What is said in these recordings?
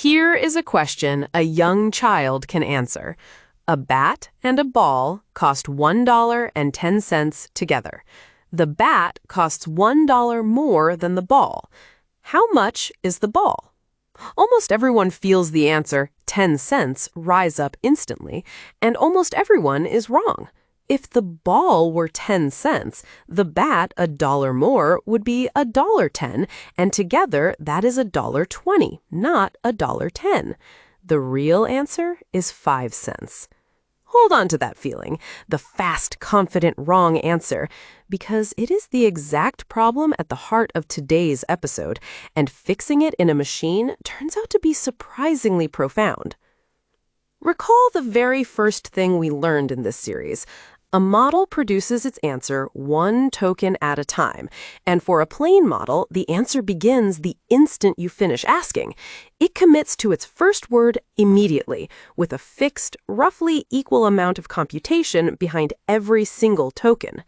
Here is a question a young child can answer. A bat and a ball cost $1.10 together. The bat costs $1 more than the ball. How much is the ball? Almost everyone feels the answer, 10 cents, rise up instantly, and almost everyone is wrong. If the ball were 10 cents, the bat $1 more would be $1.10, and together that is $1.20, not $1.10. The real answer is 5 cents. Hold on to that feeling, the fast, confident, wrong answer, because it is the exact problem at the heart of today's episode, and fixing it in a machine turns out to be surprisingly profound. Recall the very first thing we learned in this series. A model produces its answer one token at a time, and for a plain model, the answer begins the instant you finish asking. It commits to its first word immediately, with a fixed, roughly equal amount of computation behind every single token.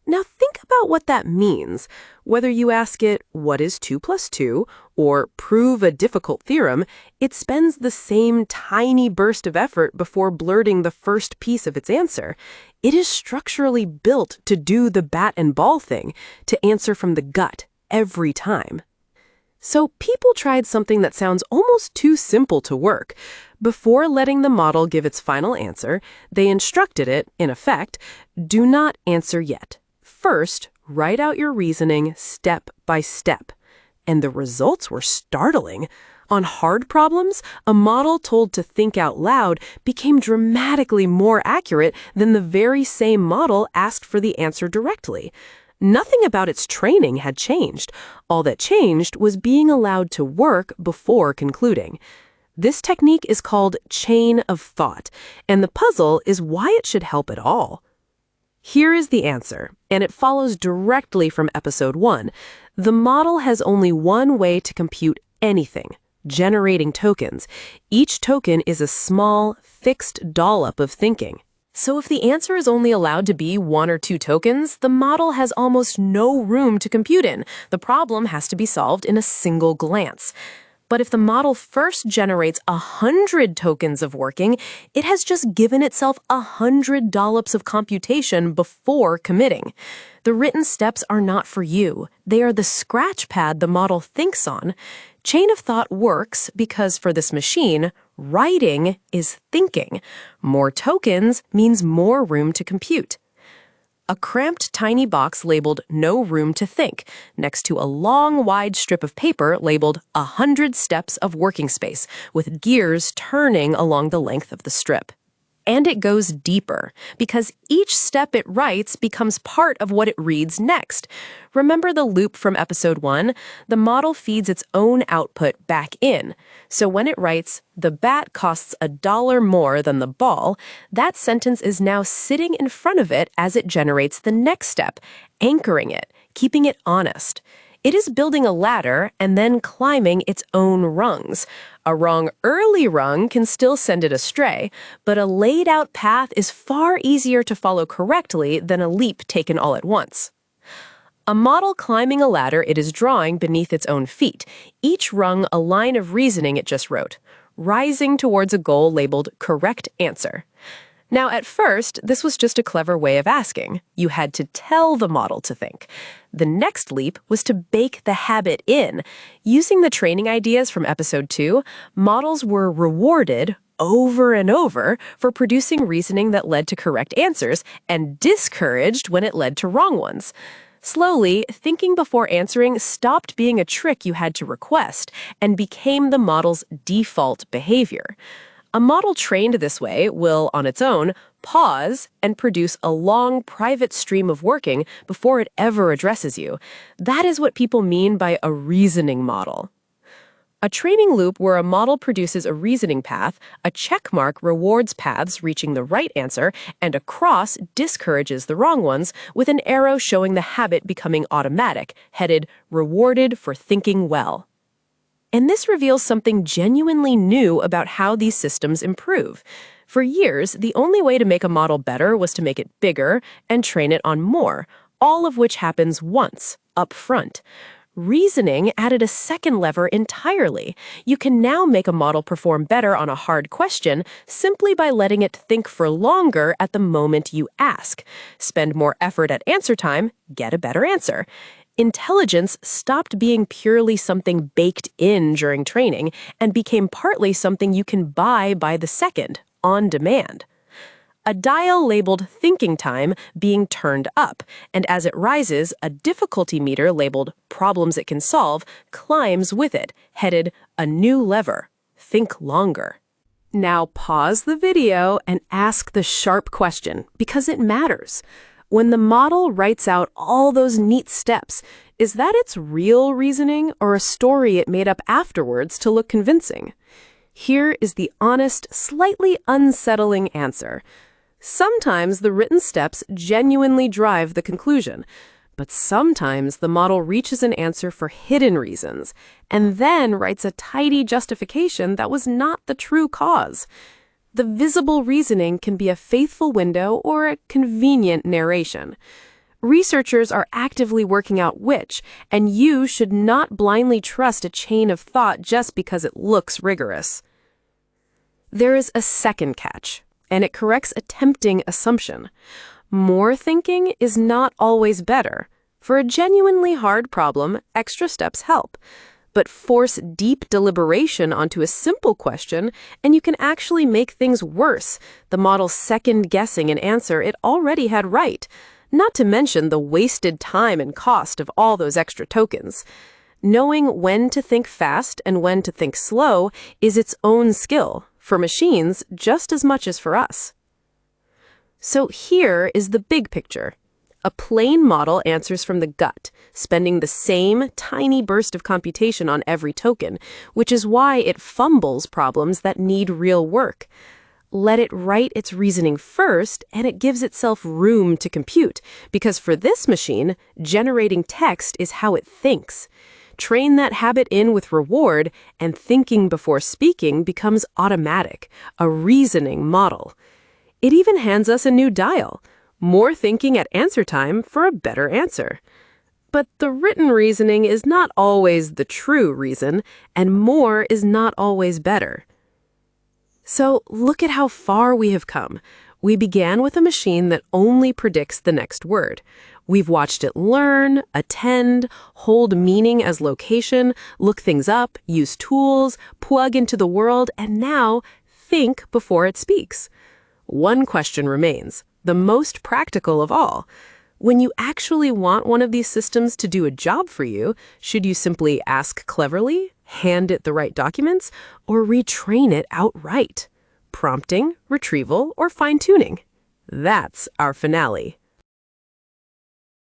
Now think about what that means. Whether you ask it, what is 2 plus 2, or prove a difficult theorem, it spends the same tiny burst of effort before blurting the first piece of its answer. It is structurally built to do the bat and ball thing, to answer from the gut every time. So people tried something that sounds almost too simple to work. Before letting the model give its final answer, they instructed it, in effect, do not answer yet. First, write out your reasoning step by step. And the results were startling. On hard problems, a model told to think out loud became dramatically more accurate than the very same model asked for the answer directly. Nothing about its training had changed. All that changed was being allowed to work before concluding. This technique is called chain of thought, and the puzzle is why it should help at all. Here is the answer, and it follows directly from episode 1. The model has only one way to compute anything, generating tokens. Each token is a small, fixed dollop of thinking. So if the answer is only allowed to be 1 or 2 tokens, the model has almost no room to compute in. The problem has to be solved in a single glance. But if the model first generates 100 tokens of working, it has just given itself 100 dollops of computation before committing. The written steps are not for you. They are the scratchpad the model thinks on. Chain of thought works because for this machine, writing is thinking. More tokens means more room to compute. A cramped tiny box labeled "No Room to Think" next to a long, wide strip of paper labeled 100 steps of working space, with gears turning along the length of the strip. And it goes deeper, because each step it writes becomes part of what it reads next. Remember the loop from episode 1? The model feeds its own output back in. So when it writes, "The bat costs $1 more than the ball," that sentence is now sitting in front of it as it generates the next step, anchoring it, keeping it honest. It is building a ladder and then climbing its own rungs. A wrong early rung can still send it astray, but a laid-out path is far easier to follow correctly than a leap taken all at once. A model climbing a ladder it is drawing beneath its own feet, each rung a line of reasoning it just wrote, rising towards a goal labeled correct answer. Now, at first, this was just a clever way of asking. You had to tell the model to think. The next leap was to bake the habit in. Using the training ideas from episode 2, models were rewarded over and over for producing reasoning that led to correct answers and discouraged when it led to wrong ones. Slowly, thinking before answering stopped being a trick you had to request and became the model's default behavior. A model trained this way will, on its own, pause and produce a long, private stream of working before it ever addresses you. That is what people mean by a reasoning model. A training loop where a model produces a reasoning path, a check mark rewards paths reaching the right answer, and a cross discourages the wrong ones, with an arrow showing the habit becoming automatic, headed "rewarded for thinking well." And this reveals something genuinely new about how these systems improve. For years, the only way to make a model better was to make it bigger and train it on more, all of which happens once, up front. Reasoning added a second lever entirely. You can now make a model perform better on a hard question simply by letting it think for longer at the moment you ask. Spend more effort at answer time, get a better answer. Intelligence stopped being purely something baked in during training and became partly something you can buy by the second, on demand. A dial labeled thinking time being turned up, and as it rises, a difficulty meter labeled problems it can solve climbs with it, headed a new lever, think longer. Now pause the video and ask the sharp question, because it matters. When the model writes out all those neat steps, is that its real reasoning or a story it made up afterwards to look convincing? Here is the honest, slightly unsettling answer. Sometimes the written steps genuinely drive the conclusion, but sometimes the model reaches an answer for hidden reasons and then writes a tidy justification that was not the true cause. The visible reasoning can be a faithful window or a convenient narration. Researchers are actively working out which, and you should not blindly trust a chain of thought just because it looks rigorous. There is a second catch, and it corrects a tempting assumption. More thinking is not always better. For a genuinely hard problem, extra steps help. But force deep deliberation onto a simple question, and you can actually make things worse, the model second-guessing an answer it already had right, not to mention the wasted time and cost of all those extra tokens. Knowing when to think fast and when to think slow is its own skill, for machines just as much as for us. So here is the big picture. A plain model answers from the gut, spending the same tiny burst of computation on every token, which is why it fumbles problems that need real work. Let it write its reasoning first, and it gives itself room to compute, because for this machine, generating text is how it thinks. Train that habit in with reward, and thinking before speaking becomes automatic, a reasoning model. It even hands us a new dial, more thinking at answer time for a better answer. But the written reasoning is not always the true reason, and more is not always better. So look at how far we have come. We began with a machine that only predicts the next word. We've watched it learn, attend, hold meaning as location, look things up, use tools, plug into the world, and now think before it speaks. One question remains, the most practical of all. When you actually want one of these systems to do a job for you, should you simply ask cleverly, hand it the right documents, or retrain it outright? Prompting, retrieval, or fine-tuning? That's our finale.